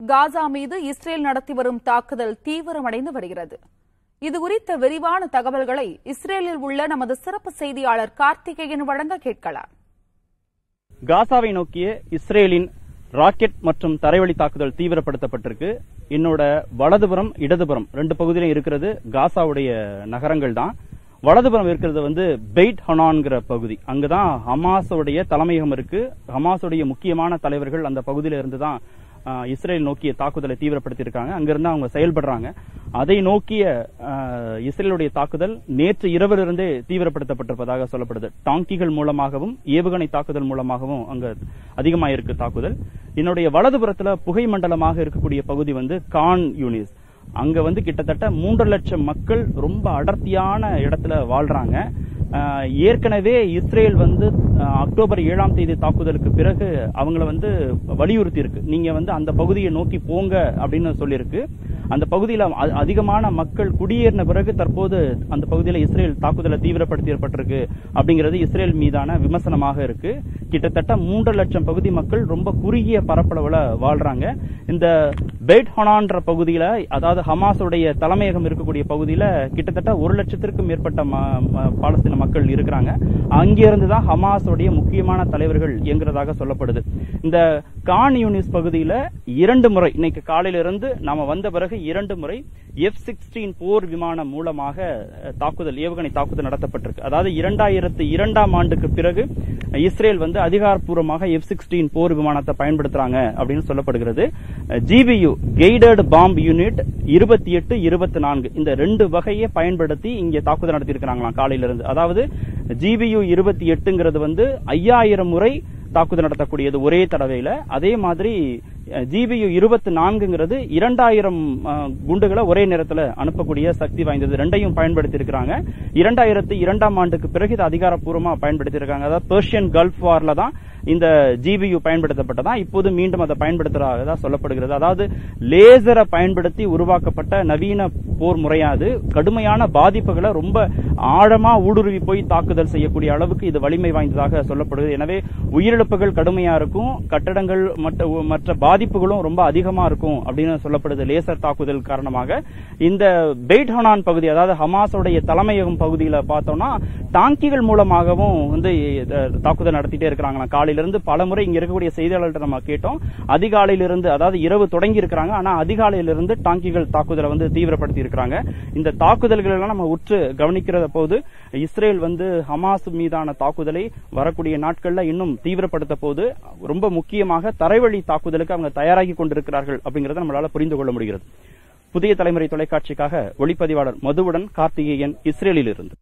காசா மீது இஸ்ரேல் நடத்தி வரும் தாக்குதல் தீவிரமடைந்து வருகிறது. இதுகுறித்த விரிவான தகவல்களை இஸ்ரேலில் உள்ள நமது சிறப்பு செய்தியாளர் கார்த்திகேயன் வழங்க கேட்கலாம். காசாவை நோக்கிய இஸ்ரேலின் ராக்கெட் மற்றும் தரைவழி தாக்குதல் தீவிரப்படுத்தப்பட்டிருக்கு. என்னோட வலதுபுறம் இடதுபுறம் ரெண்டு பகுதியிலும் இருக்கிறது காசாவுடைய நகரங்கள் தான். வலதுபுறம் இருக்கிறது பெய்ட் ஹனான்கிற பகுதி. அங்கதான் ஹமாஸுடைய தலைமையகம் இருக்கு. ஹமாஸுடைய முக்கியமான தலைவர்கள் அந்த பகுதியில இருந்துதான் இஸ்ரேல் நோக்கிய தாக்குதலை தீவிரப்படுத்தியிருக்காங்க. அங்கிருந்து அவங்க செயல்படுறாங்க. அதை நோக்கிய இஸ்ரேலுடைய தாக்குதல் நேற்று இரவிலிருந்தே தீவிரப்படுத்தப்பட்டிருப்பதாக சொல்லப்படுது. டாங்கிகள் மூலமாகவும் ஏவுகணை தாக்குதல் மூலமாகவும் அங்க அதிகமாயிருக்கு தாக்குதல். என்னுடைய வலதுபுறத்துல புகை மண்டலமாக இருக்கக்கூடிய பகுதி கான் யூனிஸ். அங்க கிட்டத்தட்ட 3 லட்சம் மக்கள் ரொம்ப அடர்த்தியான இடத்துல வாழ்றாங்க. ஏற்கனவே இஸ்ரேல் அக்டோபர் 7ஆம் தேதி தாக்குதலுக்கு பிறகு அவங்கள வலியுறுத்தி இருக்கு. நீங்க அந்த பகுதியை நோக்கி போங்க அப்படின்னு சொல்லியிருக்கு. அந்த பகுதியில் அதிகமான மக்கள் குடியேறின பிறகு தற்போது அந்த பகுதியில் இஸ்ரேல் தாக்குதலை தீவிரப்படுத்தி ஏற்பட்டிருக்கு அப்படிங்கிறது இஸ்ரேல் மீதான விமர்சனமாக இருக்கு. கிட்டத்தட்ட 3 லட்சம் பகுதி மக்கள் ரொம்ப குறுகிய பரப்பளவுல வாழ்றாங்க. இந்த பெய்ட் ஹனான்ற பகுதியில, அதாவது ஹமாஸுடைய தலைமையகம் இருக்கக்கூடிய பகுதியில கிட்டத்தட்ட 1 லட்சத்திற்கும் மேற்பட்ட பாலஸ்தீன மக்கள் இருக்கிறாங்க. அங்கிருந்துதான் ஹமாஸுடைய முக்கியமான தலைவர்கள் இயங்குறதாக சொல்லப்படுது. இந்த கான் யூனிஸ் பகுதியில 2 முறை இன்னைக்கு காலையில இருந்து நாம வந்த பிறகு 2 முறை F-16 போர் விமானம் மூலமாக தாக்குதல், ஏவுகணை தாக்குதல் நடத்தப்பட்டிருக்கு. அதாவது 2002ஆம் ஆண்டுக்கு பிறகு இஸ்ரேல் அதிகாரப்பூர்வமாக F-16 போர் விமானத்தை பயன்படுத்துறாங்க அப்படின்னு சொல்லப்படுகிறது. GBU கைடட் பாம்ப் யூனிட் 28, 24 இந்த 2 வகையை பயன்படுத்தி இங்கே தாக்குதல் நடத்தியிருக்கிறாங்களாம் காலையில இருந்து. அதாவது GBU 28ங்கிறது 5000 முறை தாக்குதல் நடத்தக்கூடியது ஒரே தடவையில. அதே மாதிரி GBU 24ங்கிறது 2000 குண்டுகளை ஒரே நேரத்தில் அனுப்பக்கூடிய சக்தி வாய்ந்தது. ரெண்டையும் பயன்படுத்தி இருக்கிறாங்க. 2002ஆம் ஆண்டுக்கு பிறகு இது அதிகாரப்பூர்வமா பயன்படுத்தி இருக்காங்க. அதாவது பெர்ஷியன் கல்ஃப் வார்ல தான் இந்த GBU பயன்படுத்தப்பட்டதா. இப்போது மீண்டும் அதை பயன்படுத்துறதா சொல்லப்படுகிறது. அதாவது லேசரை பயன்படுத்தி உருவாக்கப்பட்ட நவீன போர் முறையாது கடுமையான பாதிப்புகளை ரொம்ப ஆழமா ஊடுருவி போய் தாக்குதல் செய்யக்கூடிய அளவுக்கு இது வலிமை வாய்ந்ததாக சொல்லப்படுகிறது. எனவே உயிரிழப்புகள் கடுமையா இருக்கும், கட்டடங்கள் மற்ற பாதிப்புகளும் ரொம்ப அதிகமா இருக்கும் அப்படின்னு சொல்லப்படுது. லேசர் தாக்குதல் காரணமாக இந்த பெய்ட் ஹனான் பகுதி, அதாவது ஹமாஸுடைய தலைமையகம் பகுதியில பார்த்தோம்னா டாங்கிகள் மூலமாகவும் தாக்குதல் நடத்திட்டே இருக்கிறாங்களா. காலையிலிருந்து பல முறை இங்க இருக்கக்கூடிய செய்தியாளர்கிட்ட நம்ம கேட்டோம். அதிகாலையிலிருந்து, அதாவது இரவு தொடங்கி இருக்கிறாங்க, ஆனா அதிகாலையிலிருந்து டாங்கிகள் தாக்குதலை தீவிரப்படுத்தி இருக்கிறாங்க. இந்த தாக்குதல்கள் எல்லாம் நம்ம உற்று கவனிக்கிற போது இஸ்ரேல் ஹமாஸ் மீதான தாக்குதலை வரக்கூடிய நாட்கள்ல இன்னும் தீவிரப்படுத்த போது ரொம்ப முக்கியமாக தரைவழி தாக்குதலுக்கு அவங்க தயாராகி கொண்டிருக்கிறார்கள் அப்படிங்கறத நம்மளால புரிந்து கொள்ள முடிகிறது. புதிய தலைமுறை தொலைக்காட்சிக்காக ஒளிப்பதிவாளர் மதுவுடன் கார்த்திகேயன், இஸ்ரேலில் இருந்து.